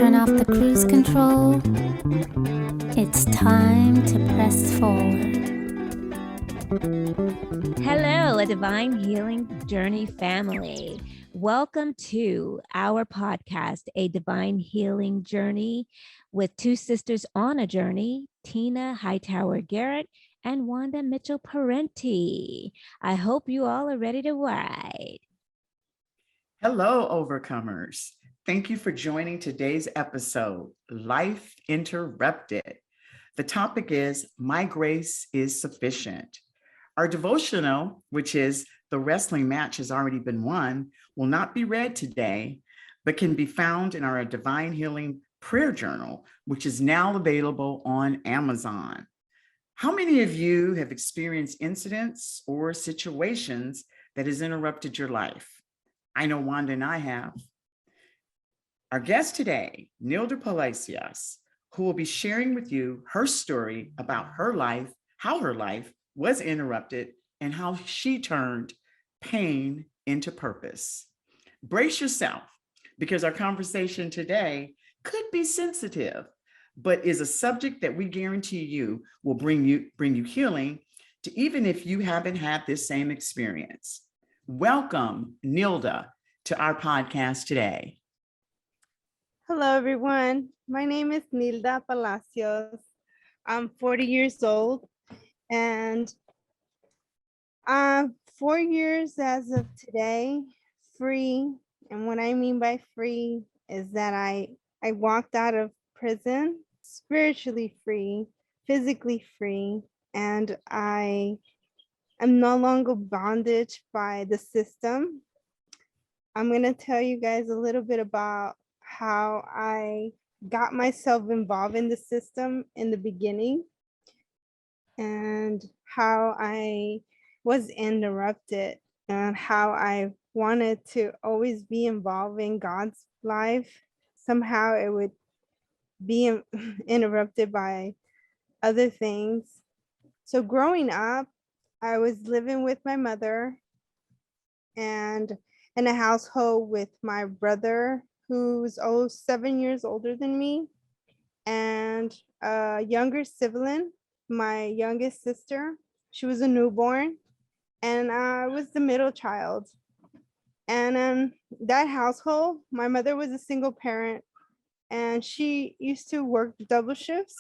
turn off the cruise control. It's time to press forward. Hello, a Divine Healing Journey family. Welcome to our podcast, A Divine Healing Journey, with two sisters on a journey, Tina Hightower-Garrett and Wandah Mitchell Parenti. I hope you all are ready to ride. Hello, overcomers. Thank you for joining today's episode, Life Interrupted. The topic is My Grace is Sufficient. Our devotional, which is The Wrestling Match Has Already Been Won, will not be read today, but can be found in our Divine Healing Prayer Journal, which is now available on Amazon. How many of you have experienced incidents or situations that has interrupted your life? I know Wandah and I have. Our guest today, Nilda Palacios, who will be sharing with you her story about her life, how her life was interrupted, and how she turned pain into purpose. Brace yourself, because our conversation today could be sensitive, but is a subject that we guarantee you will bring you healing to even if you haven't had this same experience. Welcome, Nilda, to our podcast today. Hello, everyone. My name is Nilda Palacios. I'm 40 years old, and 4 years as of today, free. And what I mean by free is that I walked out of prison, spiritually free, physically free, and I am no longer bondage by the system. I'm going to tell you guys a little bit about how I got myself involved in the system in the beginning and how I was interrupted and how I wanted to always be involved in God's life. Somehow it would be interrupted by other things. So growing up, I was living with my mother and in a household with my brother, who's 7 years older than me, and a younger sibling, my youngest sister. She was a newborn, and I was the middle child. And in that household, my mother was a single parent, and she used to work double shifts.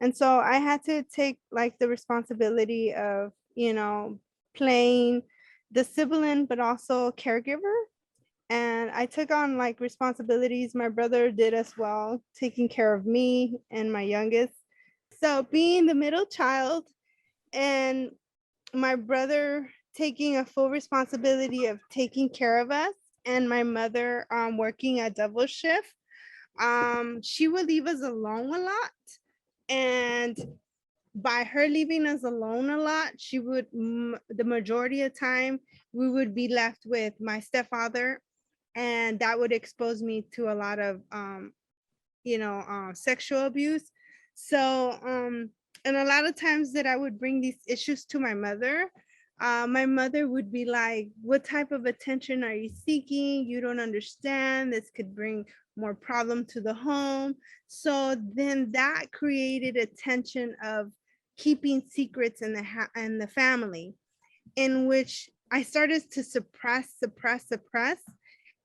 And so I had to take like the responsibility of, playing the sibling, but also caregiver. And I took on like responsibilities my brother did as well, taking care of me and my youngest. So being the middle child and my brother taking a full responsibility of taking care of us, and my mother working a double shift, she would leave us alone a lot. And by her leaving us alone a lot, she would, the majority of time, we would be left with my stepfather, and that would expose me to a lot of, sexual abuse. So, and a lot of times that I would bring these issues to my mother would be like, what type of attention are you seeking? You don't understand. This could bring more problem to the home. So then that created a tension of keeping secrets in the family, in which I started to suppress.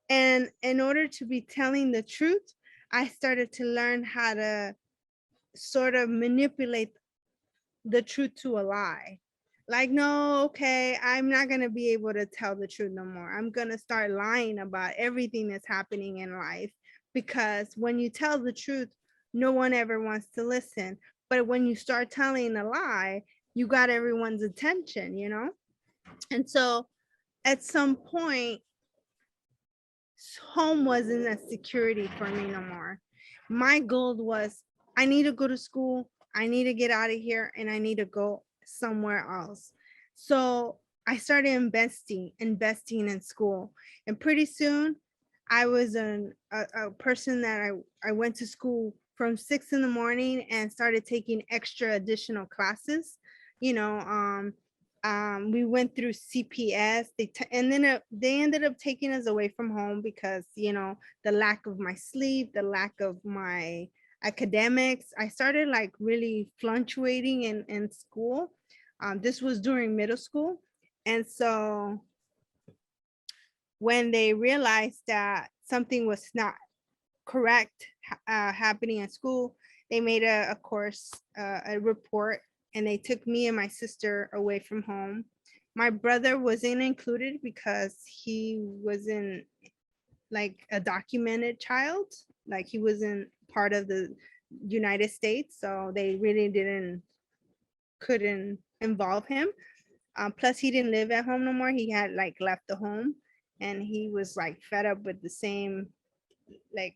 And in order to be telling the truth, I started to learn how to sort of manipulate the truth to a lie. Like, no, okay, I'm not going to be able to tell the truth no more. I'm going to start lying about everything that's happening in life, because when you tell the truth, no one ever wants to listen. But when you start telling a lie, you got everyone's attention, And so at some point, home wasn't a security for me no more. My goal was, I need to go to school, I need to get out of here, and I need to go somewhere else. So I started investing in school. And pretty soon I was a person that I went to school from 6 in the morning and started taking extra additional classes, We went through CPS. And then they ended up taking us away from home because, you know, the lack of my sleep, the lack of my academics. I started like really fluctuating in school. This was during middle school. And so when they realized that something was not correct happening at school, they made a course, a report, and they took me and my sister away from home. My brother wasn't included because he wasn't like a documented child, like he wasn't part of the United States, so they really couldn't involve him. Plus, he didn't live at home no more. He had like left the home, and he was like fed up with the same, like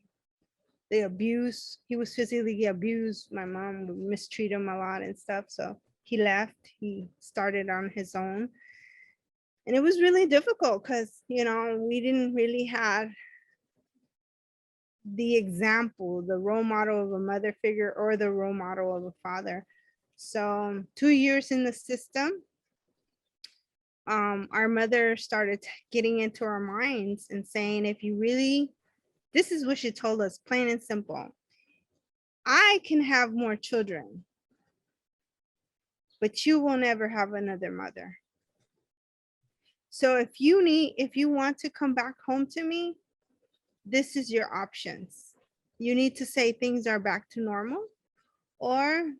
the abuse. He was physically abused. My mom would mistreat him a lot and stuff. So he left. He started on his own. And it was really difficult because, you know, we didn't really have the example, the role model of a mother figure or the role model of a father. So 2 years in the system, our mother started getting into our minds and saying, if you really, this is what she told us, plain and simple. I can have more children, but you will never have another mother. So if you want to come back home to me, this is your options. You need to say things are back to normal, or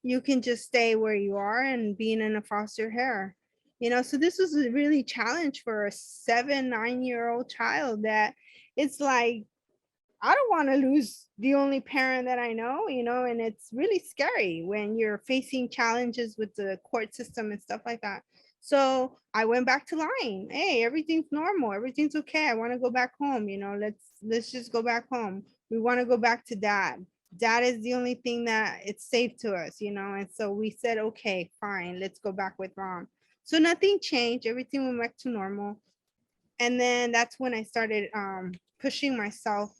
you can just stay where you are and being in a foster care. You know, so this was a really challenge for a 7-9-year-old child, that it's like, I don't want to lose the only parent that I know, you know, and it's really scary when you're facing challenges with the court system and stuff like that. So I went back to lying. Hey, everything's normal. Everything's okay. I want to go back home. You know, let's just go back home. We want to go back to dad. Dad is the only thing that it's safe to us, you know. And so we said, okay, fine, let's go back with mom. So nothing changed. Everything went back to normal. And then that's when I started pushing myself,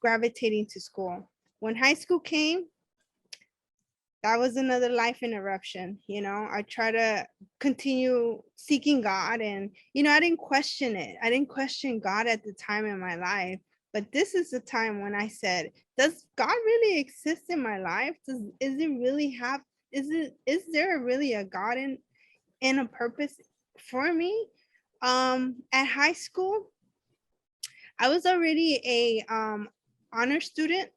gravitating to school. When high school came, that was another life interruption. You know, I try to continue seeking God, and, you know, I didn't question it. I didn't question God at the time in my life. But this is the time when I said, does God really exist in my life? Is there really a God in a purpose for me? At high school, I was already a honor student.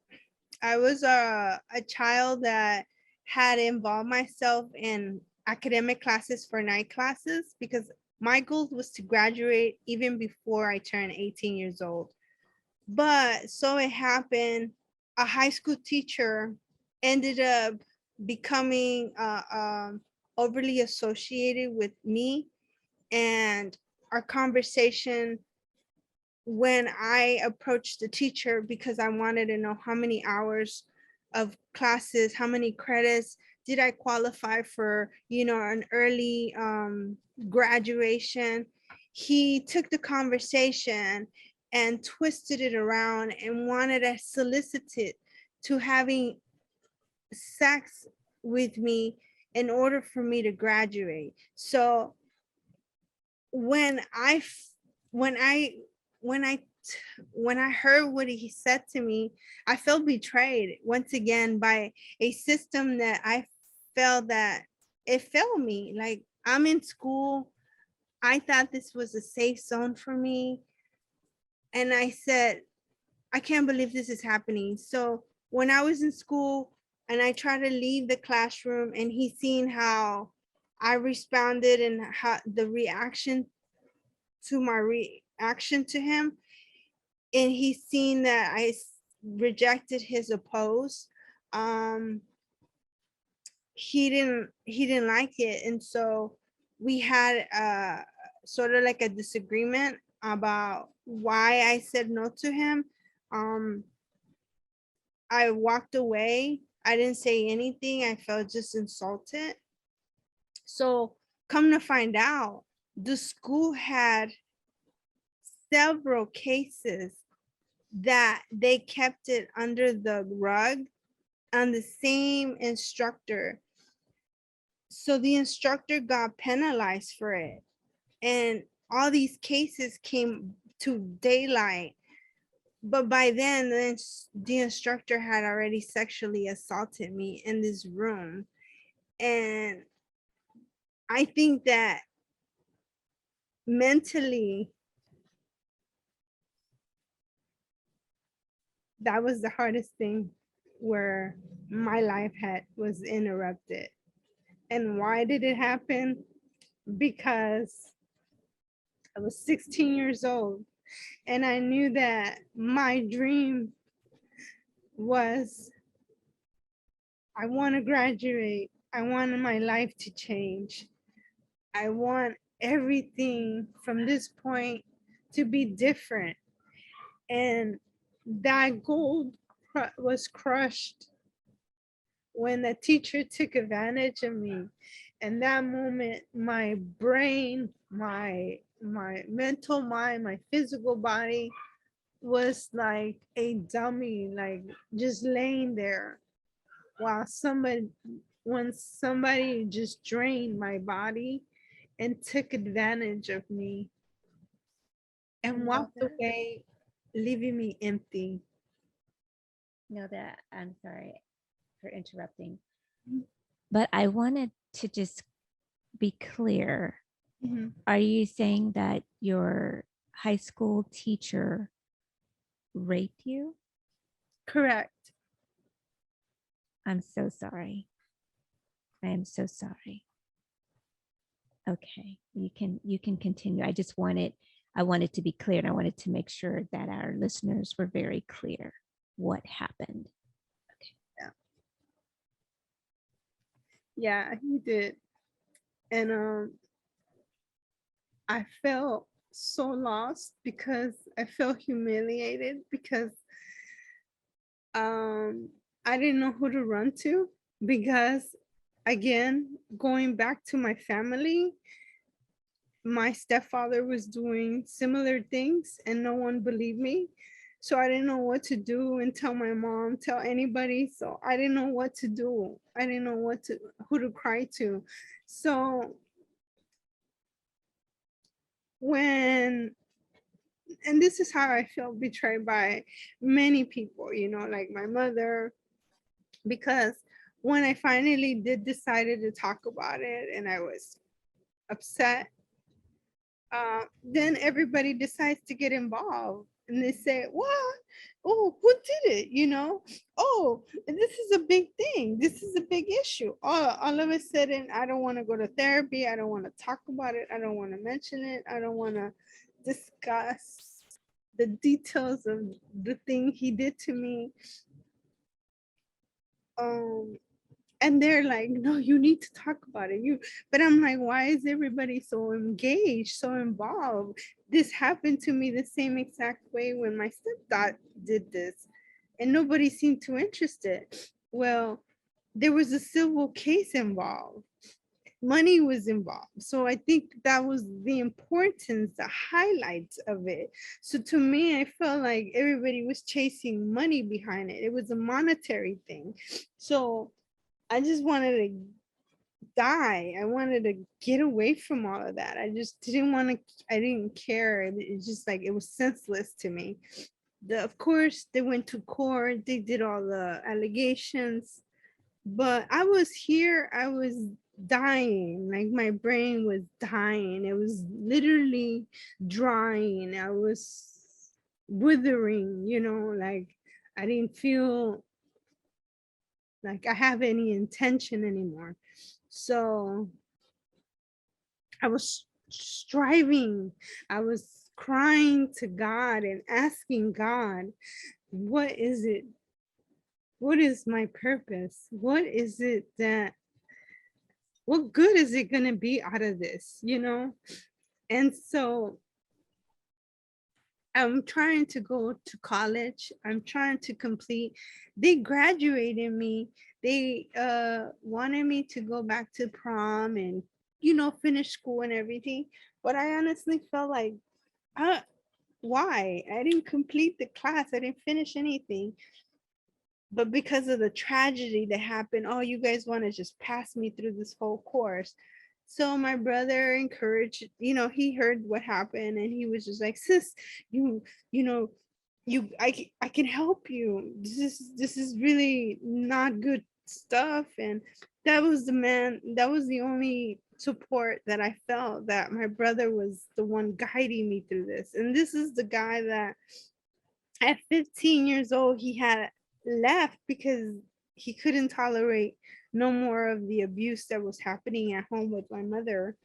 I was a child that had involved myself in academic classes for night classes, because my goal was to graduate even before I turned 18 years old. But so it happened, a high school teacher ended up becoming overly associated with me, and our conversation, when I approached the teacher because I wanted to know how many hours of classes, how many credits did I qualify for, you know, an early graduation, he took the conversation and twisted it around and wanted to solicit it to having sex with me in order for me to graduate. So when I when I when I when I heard what he said to me, I felt betrayed once again by a system that I felt that it failed me. Like, I'm in school. I thought this was a safe zone for me. And I said, I can't believe this is happening. So when I was in school and I tried to leave the classroom, and he seen how I responded and how the reaction to my reaction to him, and he's seen that I rejected his oppose, he didn't like it. And so we had sort of like a disagreement about why I said no to him. I walked away. I didn't say anything. I felt just insulted. So come to find out, the school had several cases that they kept it under the rug on the same instructor So the instructor got penalized for it. And all these cases came to daylight. But by then, the instructor had already sexually assaulted me in this room. And I think that mentally, that was the hardest thing, where my life was interrupted. And why did it happen? Because I was 16 years old and I knew that my dream was, I want to graduate. I want my life to change. I want everything from this point to be different. And that goal was crushed when the teacher took advantage of me. And that moment, my brain, my mental mind, my physical body was like a dummy, like just laying there while somebody just drained my body and took advantage of me and walked away, leaving me empty. No, that I'm sorry for interrupting, but I wanted to just be clear. Mhm. Are you saying that your high school teacher raped you? Correct. I'm so sorry. I am so sorry. Okay, you can continue. I wanted to be clear, and I wanted to make sure that our listeners were very clear what happened. Yeah, he did. And I felt so lost because I felt humiliated because I didn't know who to run to, because again, going back to my family, my stepfather was doing similar things and no one believed me. So I didn't know what to do and tell my mom, tell anybody. So I didn't know what to do. I didn't know who to cry to. So when, and this is how I felt betrayed by many people, like my mother, because when I finally did decided to talk about it and I was upset, then everybody decides to get involved and they say, what? Oh, who did it? Oh, this is a big thing. This is a big issue. All of a sudden, I don't want to go to therapy. I don't want to talk about it. I don't want to mention it. I don't want to discuss the details of the thing he did to me. And they're like, no, you need to talk about it. But I'm like, why is everybody so engaged, so involved? This happened to me the same exact way when my stepdad did this, and nobody seemed too interested. Well, there was a civil case involved. Money was involved. So I think that was the importance, the highlights of it. So to me, I felt like everybody was chasing money behind it. It was a monetary thing. So I just wanted to die. I wanted to get away from all of that. I just didn't want to, I didn't care. It's just like, it was senseless to me. Of course, they went to court, they did all the allegations, but I was here, I was dying. Like my brain was dying. It was literally drying. I was withering, like I didn't feel like I have any intention anymore. So I was striving, I was crying to God and asking God, what is it? What is my purpose? What is it that, what good is it going to be out of this, And so I'm trying to go to college. I'm trying to complete. They graduated me. They wanted me to go back to prom and, finish school and everything. But I honestly felt like, why? I didn't complete the class. I didn't finish anything. But because of the tragedy that happened, oh, you guys want to just pass me through this whole course. So my brother encouraged, he heard what happened and he was just like, sis, you, you know, I can help you. This is really not good stuff. And that was the only support that I felt, that my brother was the one guiding me through this. And this is the guy that at 15 years old, he had left because he couldn't tolerate no more of the abuse that was happening at home with my mother.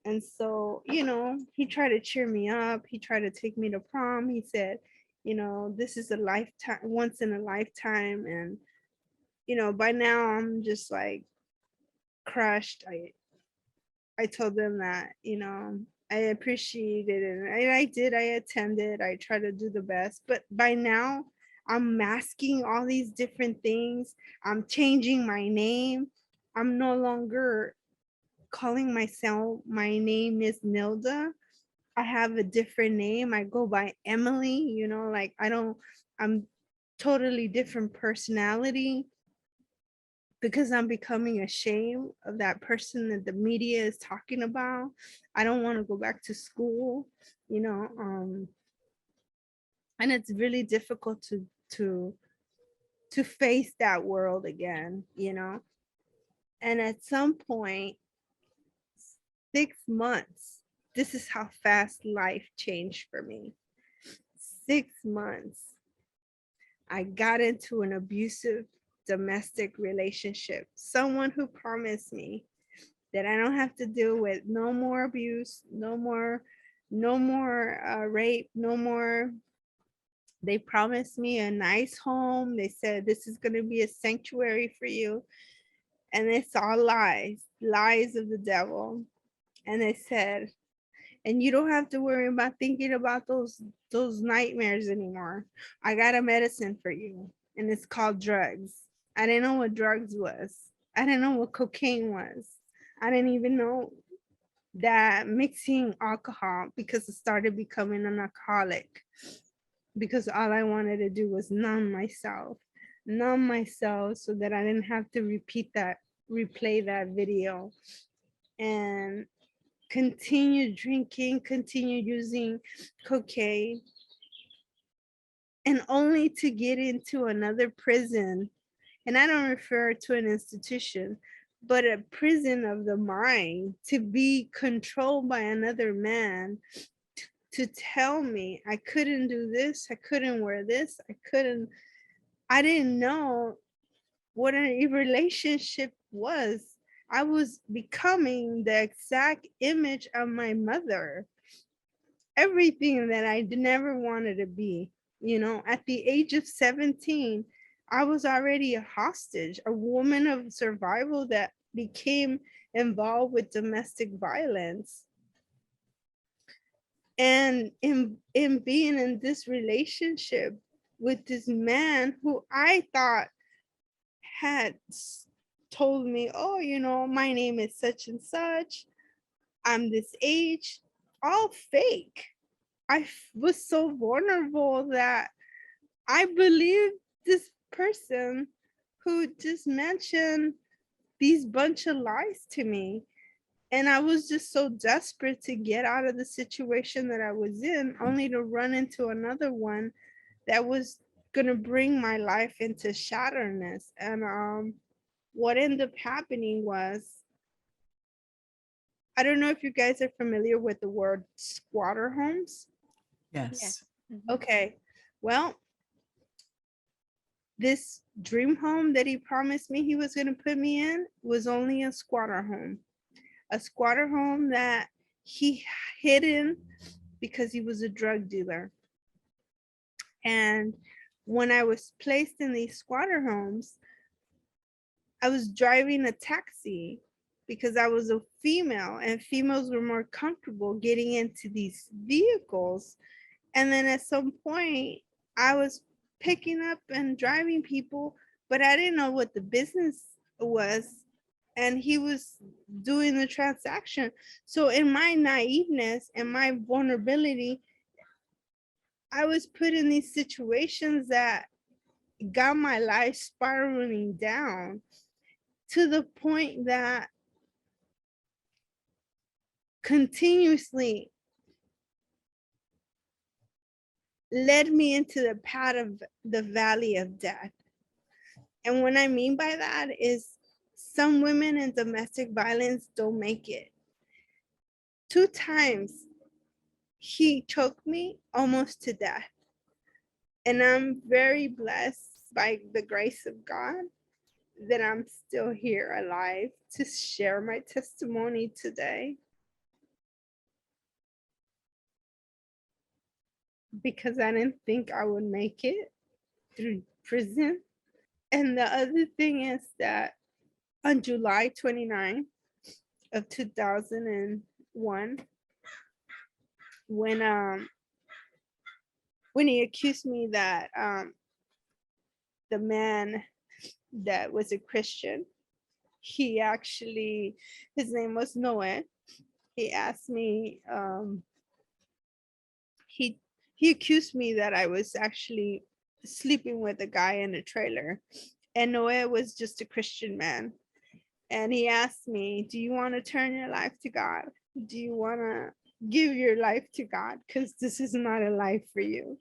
And so, he tried to cheer me up. He tried to take me to prom. He said, this is a lifetime, once in a lifetime. And, by now I'm just like crushed. I told them that, I appreciated it. And I did, I attended, I tried to do the best. But by now, I'm masking all these different things. I'm changing my name. I'm no longer calling myself, my name is Nilda. I have a different name. I go by Emily, like I'm totally different personality, because I'm becoming ashamed of that person that the media is talking about. I don't want to go back to school, and it's really difficult to face that world again, And at some point, 6 months, this is how fast life changed for me. 6 months, I got into an abusive domestic relationship. Someone who promised me that I don't have to deal with no more abuse, no more rape, no more. They promised me a nice home. They said this is going to be a sanctuary for you. And it's all lies of the devil. And they said, and you don't have to worry about thinking about those nightmares anymore. I got a medicine for you, and it's called drugs. I didn't know what drugs was. I didn't know what cocaine was. I didn't even know that mixing alcohol, because I started becoming an alcoholic, because all I wanted to do was numb myself so that I didn't have to replay that video, and continue drinking, continue using cocaine, and only to get into another prison. And I don't refer to an institution, but a prison of the mind, to be controlled by another man, to tell me I couldn't do this, I couldn't wear this, I didn't know what a relationship was. I was becoming the exact image of my mother. Everything that I never wanted to be. At the age of 17, I was already a hostage, a woman of survival that became involved with domestic violence. And in being in this relationship with this man who I thought had told me, oh, my name is such and such, I'm this age, all fake. I was so vulnerable that I believed this person who just mentioned these bunch of lies to me. And I was just so desperate to get out of the situation that I was in, only to run into another one that was going to bring my life into shatterness. And what ended up happening was, I don't know if you guys are familiar with the word squatter homes. Yes. Okay. Well, this dream home that he promised me he was going to put me in was only a squatter home. A squatter home that he hidden because he was a drug dealer. And when I was placed in these squatter homes, I was driving a taxi because I was a female, and females were more comfortable getting into these vehicles. And then at some point, I was picking up and driving people, but I didn't know what the business was. And he was doing the transaction. So in my naiveness and my vulnerability, I was put in these situations that got my life spiraling down to the point that continuously led me into the path of the valley of death. And what I mean by that is some women in domestic violence don't make it. 2 times he choked me almost to death. And I'm very blessed by the grace of God that I'm still here alive to share my testimony today. Because I didn't think I would make it through prison. And the other thing is that on July 29th of 2001, when he accused me that the man that was a Christian, he actually, his name was Noah. He asked me, he accused me that I was actually sleeping with a guy in a trailer, and Noah was just a Christian man. And he asked me, do you want to turn your life to God? Do you want to give your life to God? Because this is not a life for you.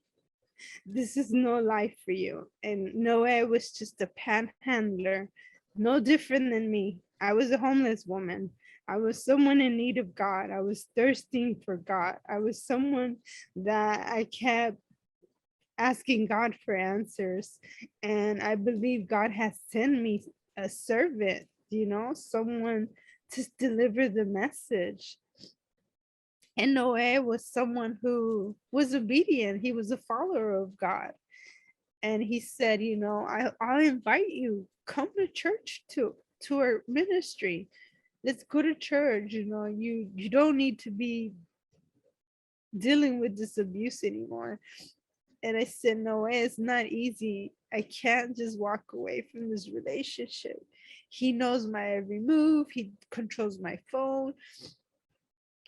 This is no life for you. And Noah was just a panhandler, no different than me. I was a homeless woman. I was someone in need of God. I was thirsting for God. I was someone that I kept asking God for answers. And I believe God has sent me a servant, someone to deliver the message. And Noah was someone who was obedient. He was a follower of God. And he said, I'll invite you, come to church to our ministry. Let's go to church. You don't need to be dealing with this abuse anymore. And I said, no, it's not easy. I can't just walk away from this relationship. He knows my every move. He controls my phone.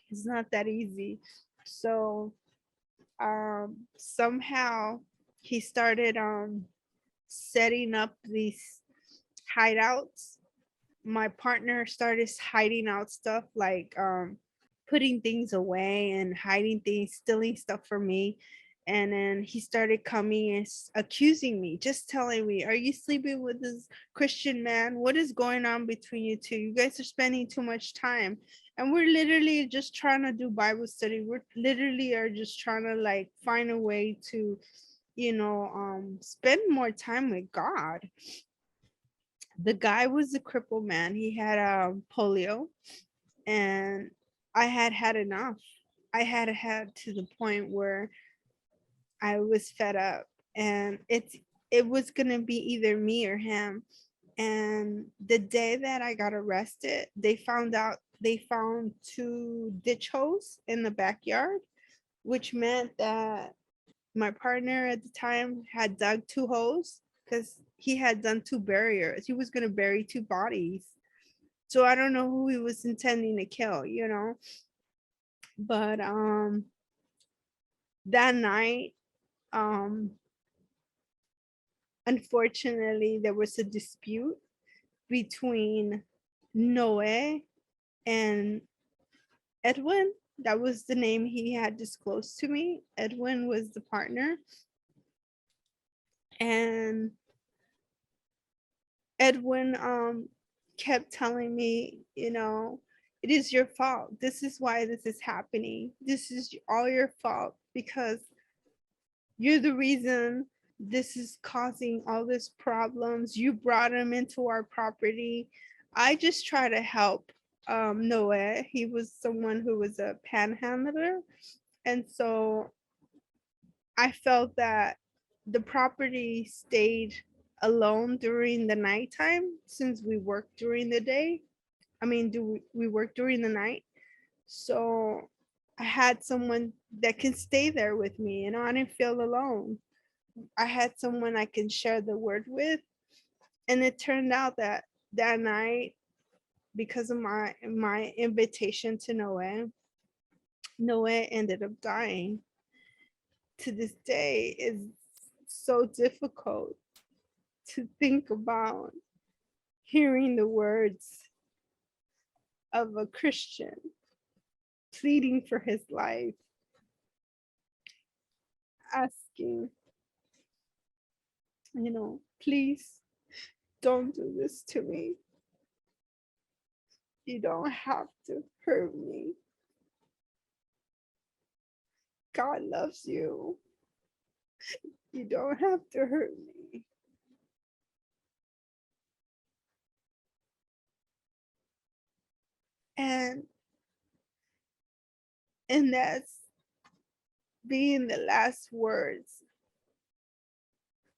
It's not that easy. So somehow he started setting up these hideouts. My partner started hiding out stuff, like putting things away and hiding things, stealing stuff from me. And then he started coming and accusing me, just telling me, are you sleeping with this Christian man? What is going on between you two? You guys are spending too much time. And we're literally just trying to do Bible study. We're literally are just trying to find a way to, spend more time with God. The guy was a crippled man. He had polio, and I had enough. I had to the point where I was fed up, and it was gonna be either me or him. And the day that I got arrested, they found 2 ditch holes in the backyard, which meant that my partner at the time had dug 2 holes because he had done 2 barriers. He was going to bury 2 bodies. So I don't know who he was intending to kill, But that night, unfortunately, there was a dispute between Noé and Edwin. That was the name he had disclosed to me. Edwin was the partner. And Edwin kept telling me, it is your fault. This is why this is happening. This is all your fault because you're the reason this is causing all these problems. You brought him into our property. I just try to help Noah. He was someone who was a panhandler. And so I felt that the property stayed alone during the nighttime since we worked during the day. We work during the night? So I had someone that can stay there with me, I didn't feel alone. I had someone I can share the word with. And it turned out that night, because of my invitation to Noah ended up dying. To this day is so difficult to think about hearing the words of a Christian pleading for his life, asking, please don't do this to me. You don't have to hurt me. God loves you. You don't have to hurt me. And that's being the last words,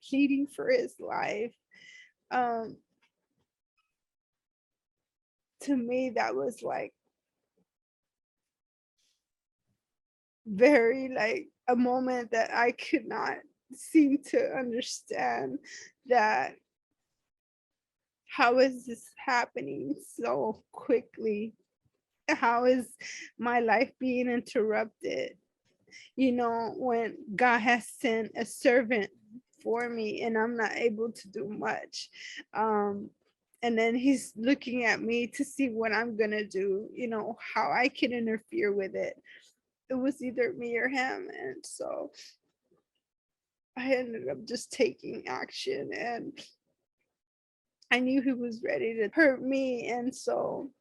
pleading for his life. To me, that was like very like a moment that I could not seem to understand, that how is this happening so quickly? How is my life being interrupted? When God has sent a servant for me and I'm not able to do much. And then he's looking at me to see what I'm gonna do, how I can interfere with it. It was either me or him. And so I ended up just taking action, and I knew he was ready to hurt me. And so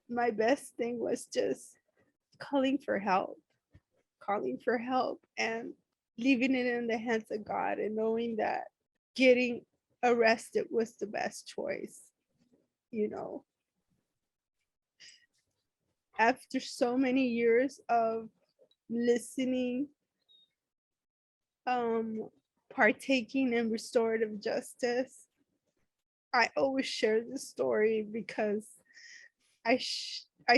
my best thing was just calling for help, and leaving it in the hands of God, and knowing that getting arrested was the best choice. After so many years of listening, partaking in restorative justice, I always share this story because I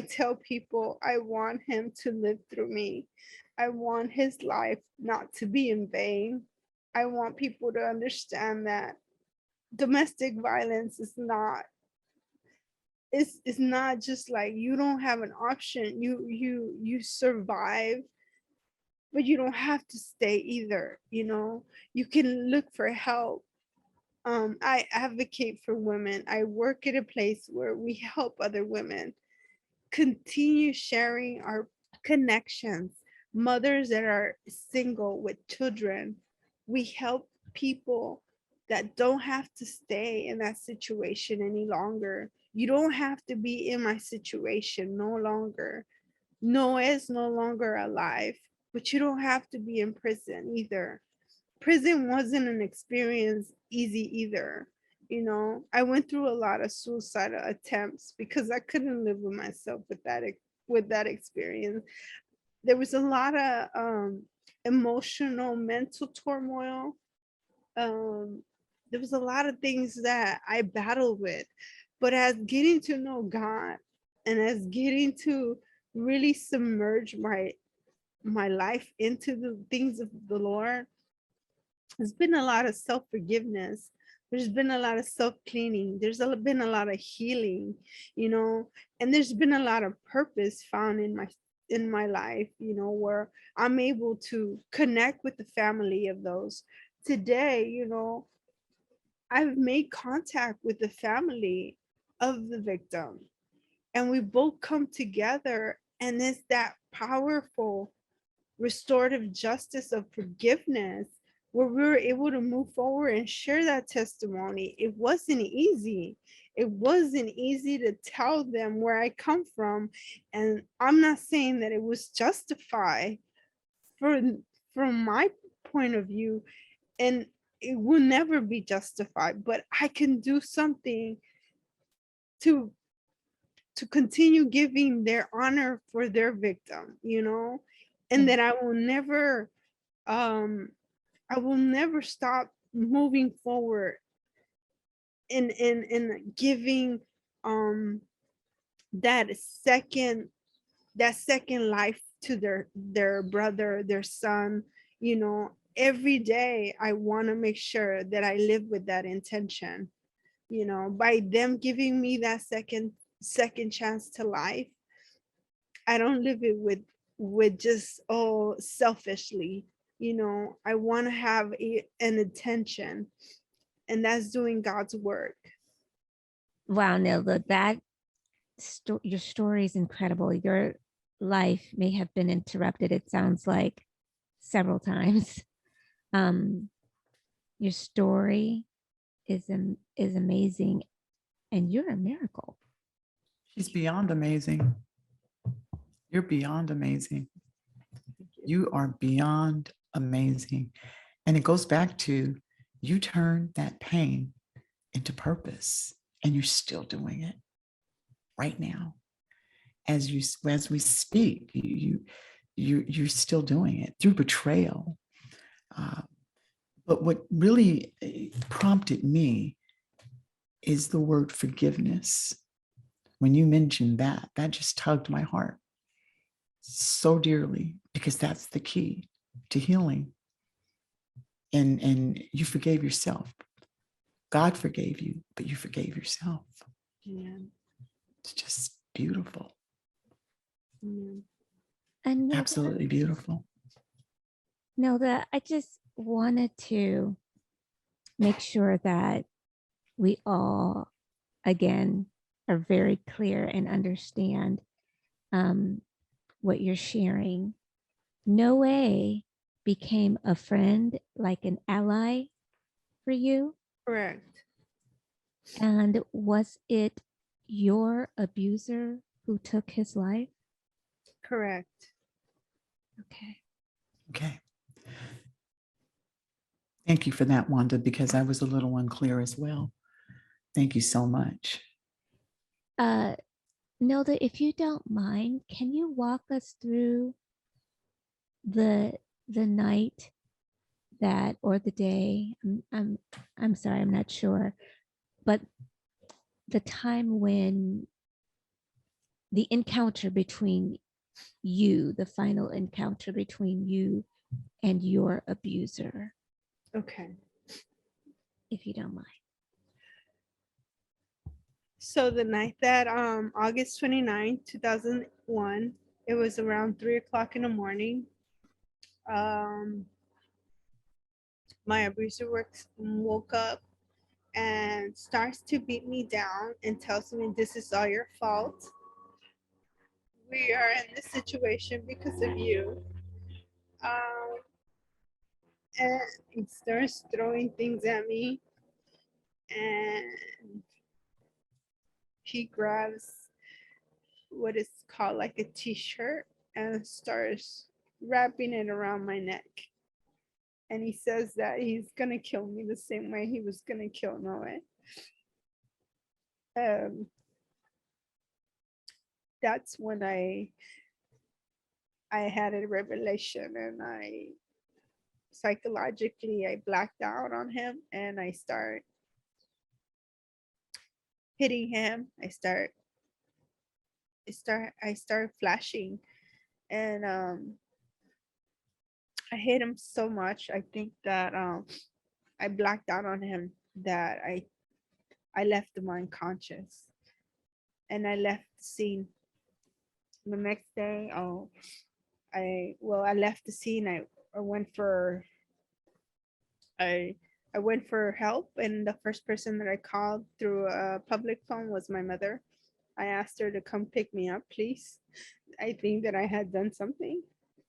tell people I want him to live through me. I want his life not to be in vain. I want people to understand that domestic violence is not, it's not just like you don't have an option. You survive, but you don't have to stay either. You can look for help. I advocate for women. I work at a place where we help other women continue sharing our connections. Mothers that are single with children, we help people that don't have to stay in that situation any longer. You don't have to be in my situation no longer. Noah is no longer alive, but you don't have to be in prison either. Prison wasn't an experience easy either. I went through a lot of suicidal attempts because I couldn't live with myself with that experience. There was a lot of emotional, mental turmoil. There was a lot of things that I battled with, but as getting to know God, and as getting to really submerge my life into the things of the Lord, there's been a lot of self-forgiveness. There's been a lot of self-cleaning. Been a lot of healing, and there's been a lot of purpose found in my life, where I'm able to connect with the family of those. Today, I've made contact with the family of the victim, and we both come together, and it's that powerful restorative justice of forgiveness where we were able to move forward and share that testimony. It wasn't easy. It wasn't easy to tell them where I come from. And I'm not saying that it was justified from my point of view, and it will never be justified, but I can do something to continue giving their honor for their victim, and that I will never stop moving forward in giving that second life to their brother, their son. Every day I want to make sure that I live with that intention, by them giving me that second chance to life. I don't live it with just selfishly. I want to have an intention. And that's doing God's work. Wow, Nilda, your story is incredible. Your life may have been interrupted, it sounds like, several times. Your story is amazing, and you're a miracle. She's beyond amazing. You're beyond amazing. You are beyond amazing. And it goes back to, you turn that pain into purpose, and you're still doing it right now. As we speak, you're still doing it through betrayal. But what really prompted me is the word forgiveness. When you mentioned that, that just tugged my heart so dearly, because that's the key to healing. And you forgave yourself. God forgave you, but you forgave yourself. Yeah. It's just beautiful. Yeah. And Absolutely beautiful. Nilda, I just wanted to make sure that we all, again, are very clear and understand what you're sharing. Noe became a friend, like an ally for you. Correct. And was it your abuser who took his life? Correct. Okay. Okay. Thank you for that, Wandah, because I was a little unclear as well. Thank you so much. Nilda, if you don't mind, can you walk us through the night that, or the day? I'm sorry, I'm not sure, but the time when the encounter between you, the final encounter between you and your abuser, Okay. if you don't mind. So the night that August 29, 2001, it was around 3 o'clock in the morning. My abuser woke up and starts to beat me down and tells me, this is all your fault. We are in this situation because of you. And he starts throwing things at me, and he grabs what is called like a t-shirt and starts wrapping it around my neck. And he says that he's gonna kill me the same way he was gonna kill Noe. That's when I had a revelation, and I psychologically blacked out on him, and I start hitting him. I start flashing, and I hit him so much. I think that I blacked out on him, that I left him unconscious, and I left the scene. The next day, I left the scene. I went for I went for help, and the first person that I called through a public phone was my mother. I asked her to come pick me up, please. I think that I had done something,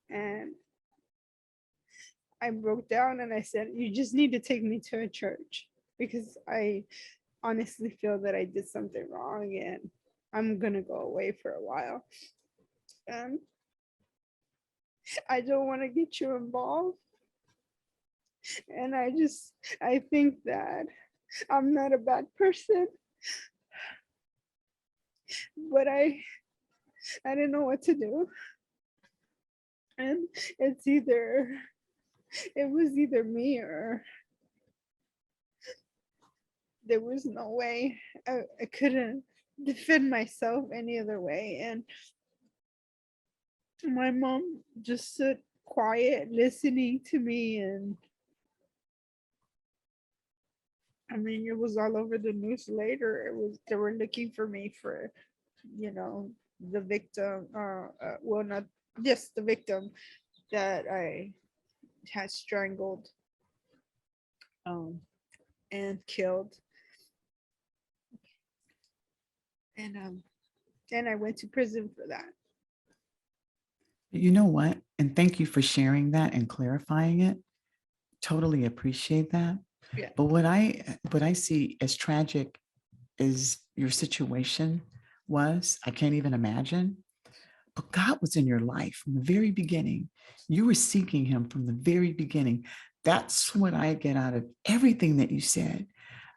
and I broke down and I said, you just need to take me to a church, because I honestly feel that I did something wrong, and I'm gonna go away for a while. And I don't want to get you involved. And I think that I'm not a bad person, but I didn't know what to do. And it was either me, or there was no way. I couldn't defend myself any other way. And my mom just stood quiet, listening to me. And I mean, it was all over the news later. They were looking for me for, the victim, well, not just the victim that I had strangled. and killed. And I went to prison for that. You know what? And thank you for sharing that and clarifying it. Totally appreciate that. Yeah. But what I see as tragic as your situation was, I can't even imagine. But God was in your life from the very beginning. You were seeking him from the very beginning. That's what I get out of everything that you said.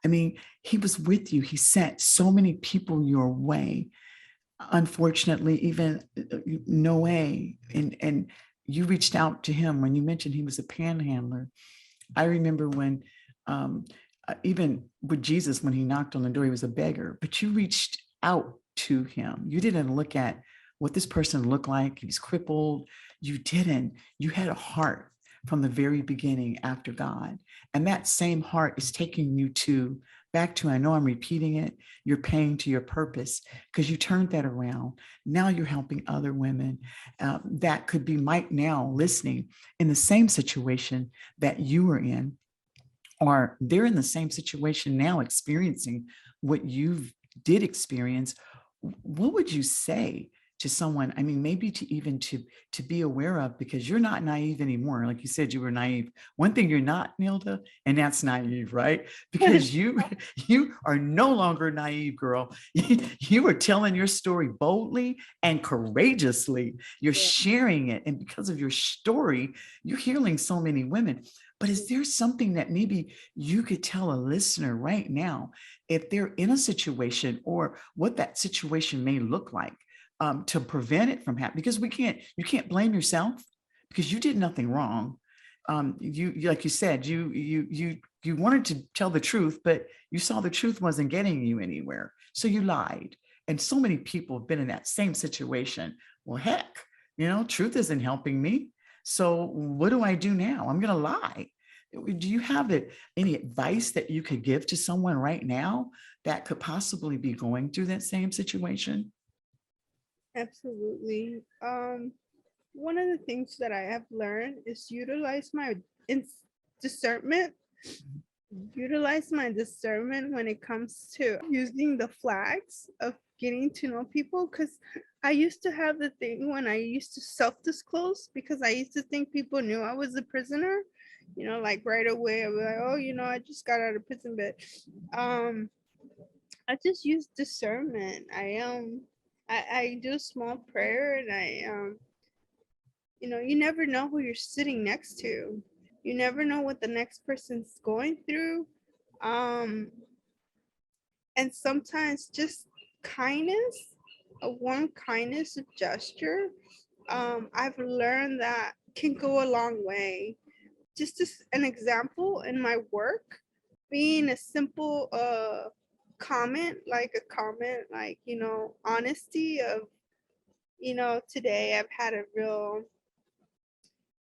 I mean, he was with you. He sent so many people your way. Unfortunately, even Noe, and you reached out to him when you mentioned he was a panhandler. I remember when even with Jesus, when he knocked on the door, he was a beggar, but you reached out to him. You didn't look at what this person looked like. He's crippled. You didn't. You had a heart from the very beginning after God. And that same heart is taking you to back to, I know I'm repeating it, you're paying to your purpose because you turned that around. Now you're helping other women that could be might now listening in the same situation that you were in, or they're in the same situation now experiencing what you did experience. What would you say to someone? I mean, maybe to even to be aware of, because you're not naive anymore. Like you said, you were naive. One thing you're not, Nilda, and that's naive, right? Because you are no longer naive, girl. You are telling your story boldly and courageously. You're sharing it. And because of your story, you're healing so many women. But is there something that maybe you could tell a listener right now, if they're in a situation, or what that situation may look like, to prevent it from happening? Because you can't blame yourself because you did nothing wrong. You like you said, you wanted to tell the truth, but you saw the truth wasn't getting you anywhere, so you lied. And so many people have been in that same situation. Well, heck, truth isn't helping me. So what do I do now? I'm going to lie. Do you have any advice that you could give to someone right now that could possibly be going through that same situation? Absolutely. One of the things that I have learned is utilize my discernment. Utilize my discernment when it comes to using the flags of getting to know people, because I used to have the thing when I used to self-disclose, because I used to think people knew I was a prisoner, like right away I was like, oh, I just got out of prison. But I just use discernment. I do a small prayer, and you never know who you're sitting next to. You never know what the next person's going through. And sometimes just kindness, a warm kindness, a gesture, I've learned that can go a long way. Just as an example, in my work, being a simple comment, like, honesty of, today I've had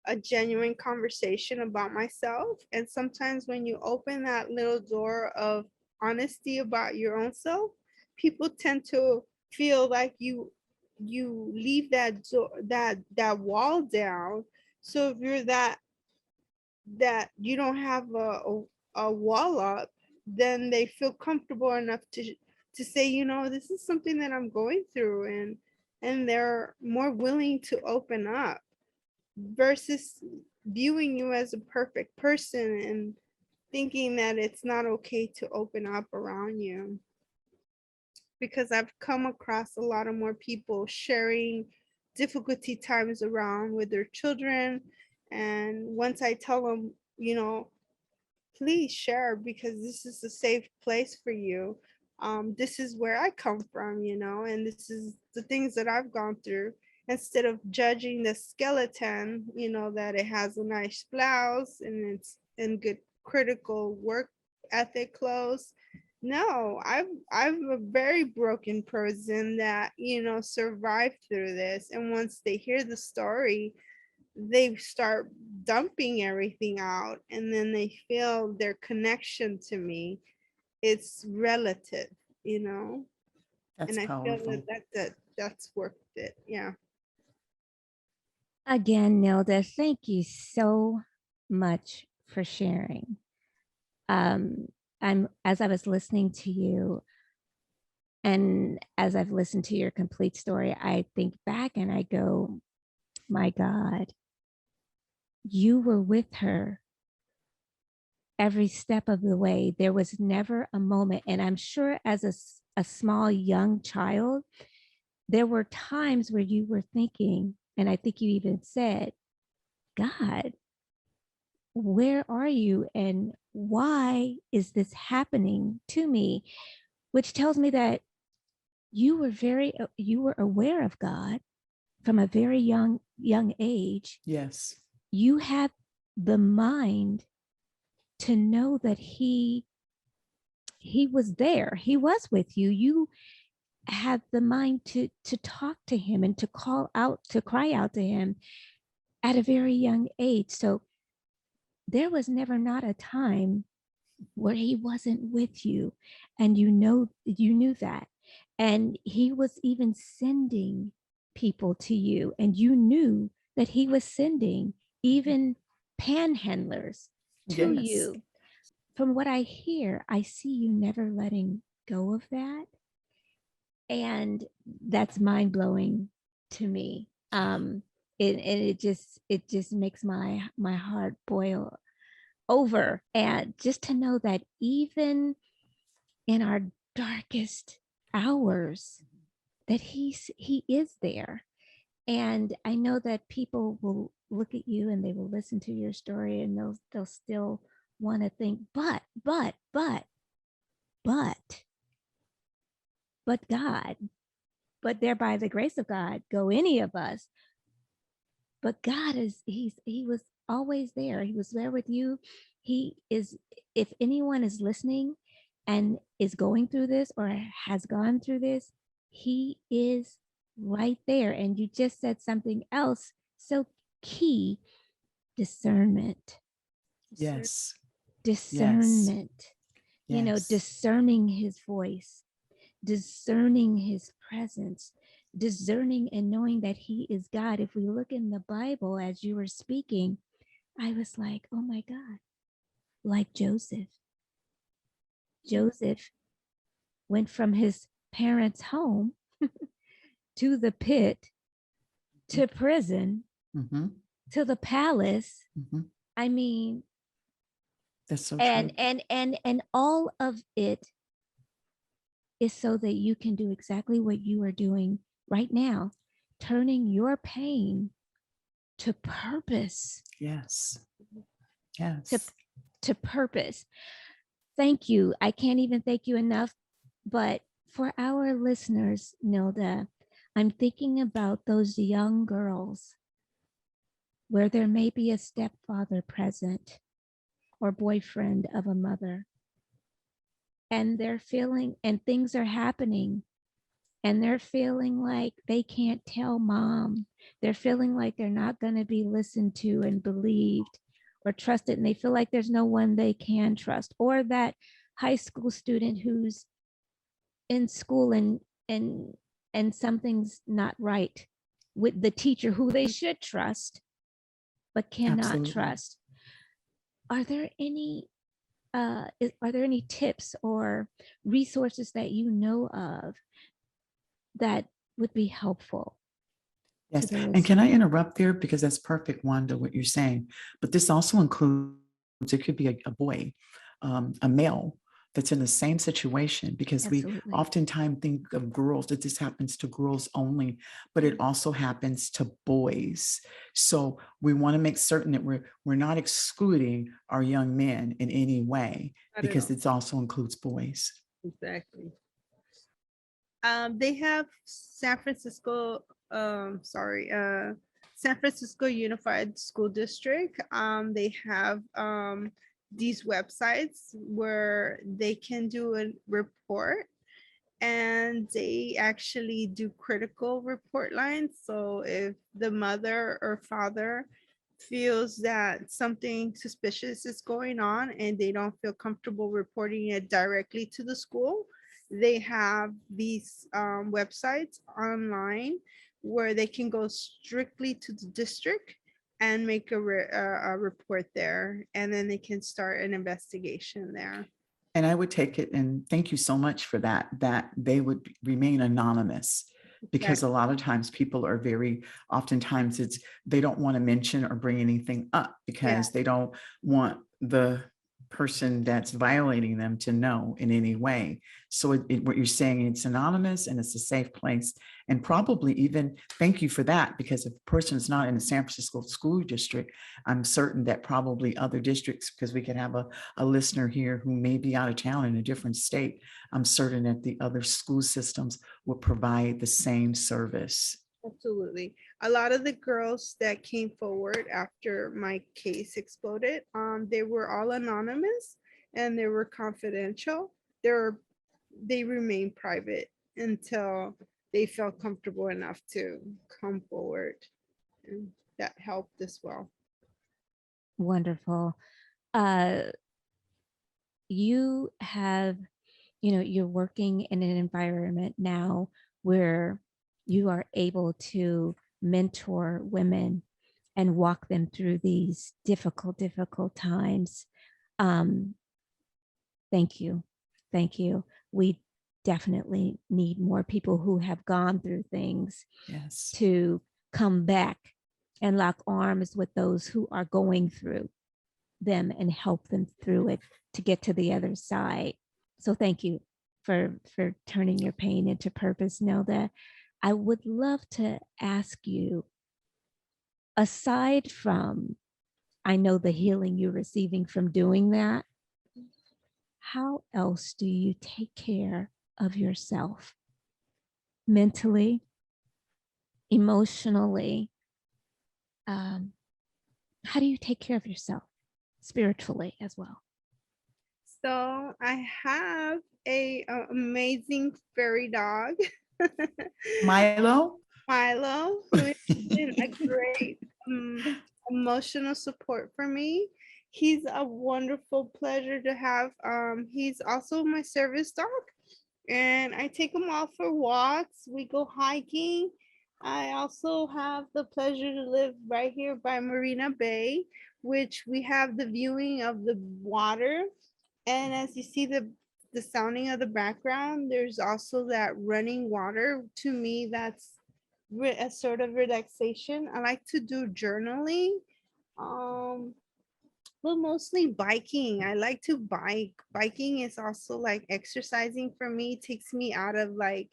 a genuine conversation about myself. And sometimes when you open that little door of honesty about your own self, people tend to feel like you leave that door, that wall down. So if you're that you don't have a wall up, then they feel comfortable enough to say, this is something that I'm going through, and they're more willing to open up versus viewing you as a perfect person and thinking that it's not okay to open up around you. Because I've come across a lot of more people sharing difficulty times around with their children. And once I tell them, please share, because this is a safe place for you. This is where I come from, and this is the things that I've gone through. Instead of judging the skeleton, that it has a nice blouse and it's in good critical work ethic clothes. No, I'm a very broken person that, survived through this. And once they hear the story, they start dumping everything out, and then they feel their connection to me, it's relative, That's and I feel powerful. that's worth it. Yeah. Again, Nilda, thank you so much for sharing. as I was listening to you, and as I've listened to your complete story, I think back and I go, my God, you were with her every step of the way. There was never a moment. And I'm sure as a small young child, there were times where you were thinking, and I think you even said, God, where are you? And why is this happening to me? Which tells me that you were aware of God from a very young age. Yes. You had the mind to know that he was there. He was with you. You had the mind to talk to him and to cry out to him at a very young age. So there was never not a time where he wasn't with you, and you knew that. And he was even sending people to you, and you knew that he was sending even panhandlers to Yes. you. From what I hear, I see you never letting go of that. And that's mind blowing to me. It just makes my heart boil over. And just to know that even in our darkest hours, that he is there. And I know that people will look at you and they will listen to your story, and they'll still want to think, but God, but there by the grace of God go any of us. But God he was always there. He was there with you. He is, if anyone is listening and is going through this or has gone through this, he is right there. And you just said something else so key: discernment. Yes. Discernment. Yes. Discerning his voice, discerning his presence, discerning and knowing that he is God. If we look in the Bible, as you were speaking, I was like, oh my God, like Joseph. Joseph went from his parents' home to the pit, to prison, Mm-hmm. to the palace. Mm-hmm. I mean, That's so and true. and all of it is so that you can do exactly what you are doing right now, turning your pain to purpose. Yes. to Yes. to purpose. Thank you. I can't even thank you enough. But for our listeners, Nilda, I'm thinking about those young girls where there may be a stepfather present or boyfriend of a mother, and they're feeling, and things are happening, and they're feeling like they can't tell mom. They're feeling like they're not going to be listened to and believed or trusted, and they feel like there's no one they can trust. Or that high school student who's in school and something's not right with the teacher who they should trust but cannot Absolutely. trust. Are there any are there any tips or resources that you know of that would be helpful? Yes. And can I interrupt there? Because that's perfect, Wanda, what you're saying. But this also includes, it could be a boy, a male that's in the same situation, because Absolutely. we oftentimes think of girls, that this happens to girls only, but it also happens to boys. So we want to make certain that we're not excluding our young men in any way, because it also includes boys. Exactly. They have San Francisco Unified School District. They have these websites where they can do a report, and they actually do critical report lines. So if the mother or father feels that something suspicious is going on and they don't feel comfortable reporting it directly to the school, they have these websites online where they can go strictly to the district and make a report there, and then they can start an investigation there. And I would take it, and thank you so much for that, that they would remain anonymous. Because a lot of times people are oftentimes they don't want to mention or bring anything up because they don't want the person that's violating them to know in any way. So what you're saying, it's anonymous and it's a safe place. And probably even, thank you for that, because if a person is not in the San Francisco school district, I'm certain that probably other districts, because we could have a listener here who may be out of town in a different state, I'm certain that the other school systems will provide the same service. Absolutely. A lot of the girls that came forward after my case exploded, they were all anonymous and they were confidential. They remained private until they felt comfortable enough to come forward. And that helped as well. Wonderful. You have, you're working in an environment now where you are able to mentor women and walk them through these difficult times. Thank you. Thank you. We definitely need more people who have gone through things to come back and lock arms with those who are going through them and help them through it to get to the other side. So thank you for turning your pain into purpose, Nelda. I would love to ask you, aside from, I know the healing you're receiving from doing that, how else do you take care of yourself mentally, emotionally? How do you take care of yourself spiritually as well? So I have a amazing fairy dog, Milo, who has been a great emotional support for me. He's a wonderful pleasure to have. He's also my service dog, and I take him out for walks. We go hiking. I also have the pleasure to live right here by Marina Bay, which we have the viewing of the water. And as you see the sounding of the background, there's also that running water. To me, that's a sort of relaxation. I like to do journaling, but mostly biking. I like to bike. Biking is also like exercising for me. It takes me out of like,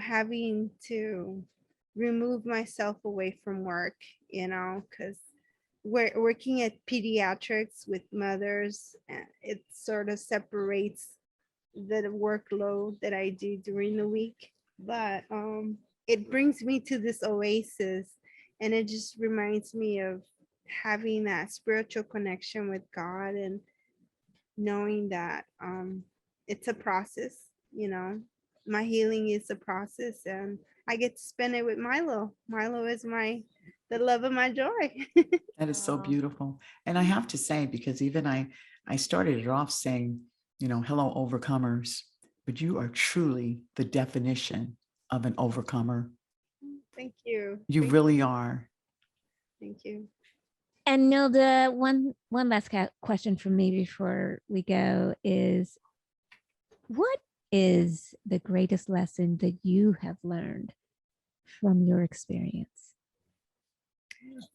having to remove myself away from work, because we're working at pediatrics with mothers, it sort of separates the workload that I do during the week. But it brings me to this oasis, and it just reminds me of having that spiritual connection with God, and knowing that it's a process. My healing is a process, and I get to spend it with Milo. Milo is the love of my joy. that is so beautiful. And I have to say, because even I started it off saying, hello, overcomers, but you are truly the definition of an overcomer. Thank you. You really are. Thank you. And Nilda, one last question from me before we go is, what is the greatest lesson that you have learned from your experience?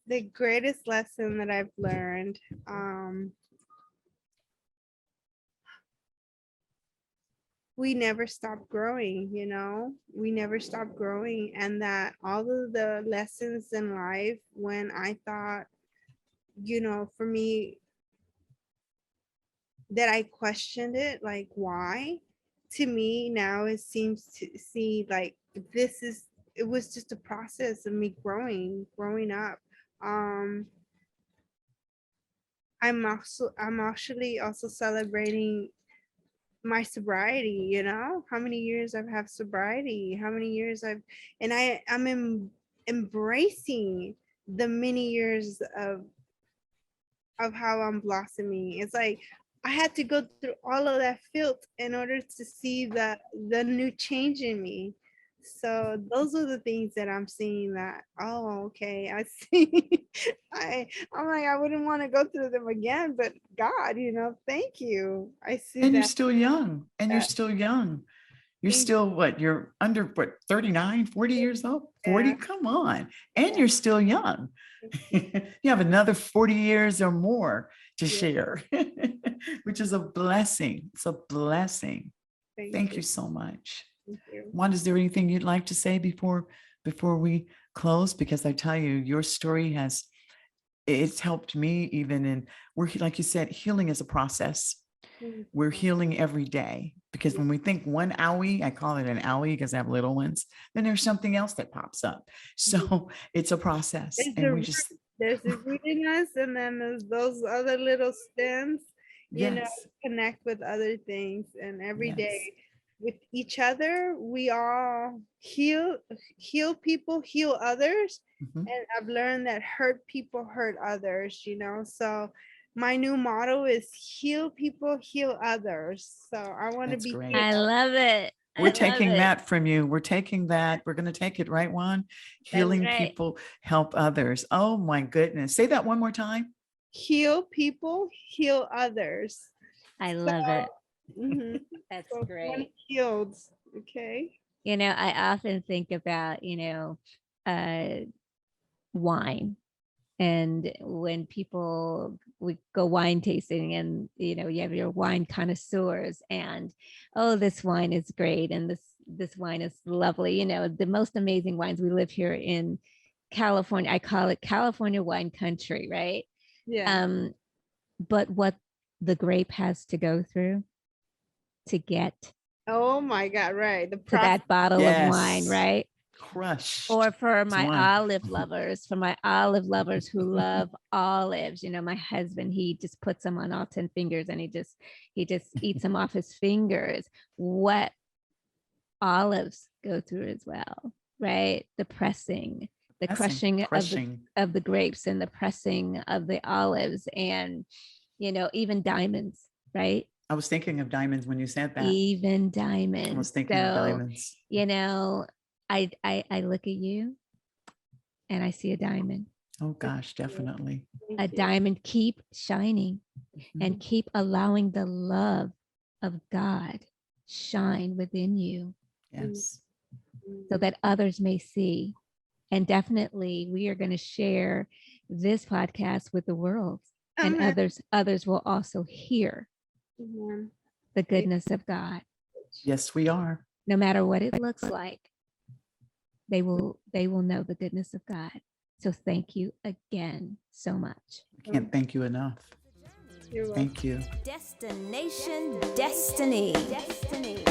The greatest lesson that I've learned, we never stop growing, we never stop growing. And that all of the lessons in life, when I thought, for me, that I questioned it, like, why? To me now, it seems to see like it was just a process of me growing up. I'm actually also celebrating my sobriety, how many years I've had sobriety, how many years I'm embracing the many years of how I'm blossoming. It's like I had to go through all of that filth in order to see the new change in me. So those are the things that I'm seeing that, oh, okay, I see. I'm like, I wouldn't want to go through them again, but God, thank you. I see And you're that. still young. And you're still young. You're Thank still what? You're under what, 39, 40 years old? 40? Yeah. Come on. And you're still young. you. You have another 40 years or more to Yeah. share, which is a blessing. It's a blessing. Thank you so much. Thank you. Wanda, is there anything you'd like to say before we close? Because I tell you, your story it's helped me even in, we're, like you said, healing is a process. We're healing every day, because when we think one owie, I call it an owie because I have little ones, then there's something else that pops up. So it's a process. There's the root in us, and then there's those other little stems, yes, connect with other things. And every yes. day with each other, we all heal people, heal others. Mhm. And I've learned that hurt people hurt others, so my new motto is heal people, heal others. So I want to That's be great. I love it. I We're love taking it. that from you. We're taking that. We're going to take it, right, Juan? Healing right. people, help others. Oh my goodness. Say that one more time. heal people, heal others. I love it. Mhm. That's So great. one healed. Okay. I often think about, wine. And when we go wine tasting, and you have your wine connoisseurs, and oh, this wine is great, and this wine is lovely. The most amazing wines. We live here in California. I call it California wine country, right? Yeah. But what the grape has to go through to get Oh my God. Right. The to process. that bottle of wine, Yes. right? Crushed. Or for It's my wine. olive lovers, who love olives, my husband, he just puts them on all 10 fingers, and he just eats them off his fingers. What olives go through as well, right? The pressing, the crushing of the grapes, and the pressing of the olives, and even diamonds, right? I was thinking of diamonds when you said that. Even diamonds. I was thinking of diamonds. I look at you and I see a diamond. Oh gosh, definitely. A diamond. Keep shining and keep allowing the love of God shine within you. Yes. So that others may see. And definitely we are going to share this podcast with the world, and others will also hear the goodness of God. Yes, we are. No matter what it looks like, they will know the goodness of God. So thank you again so much. I can't thank you enough. Thank you. Destination Destiny. Destiny.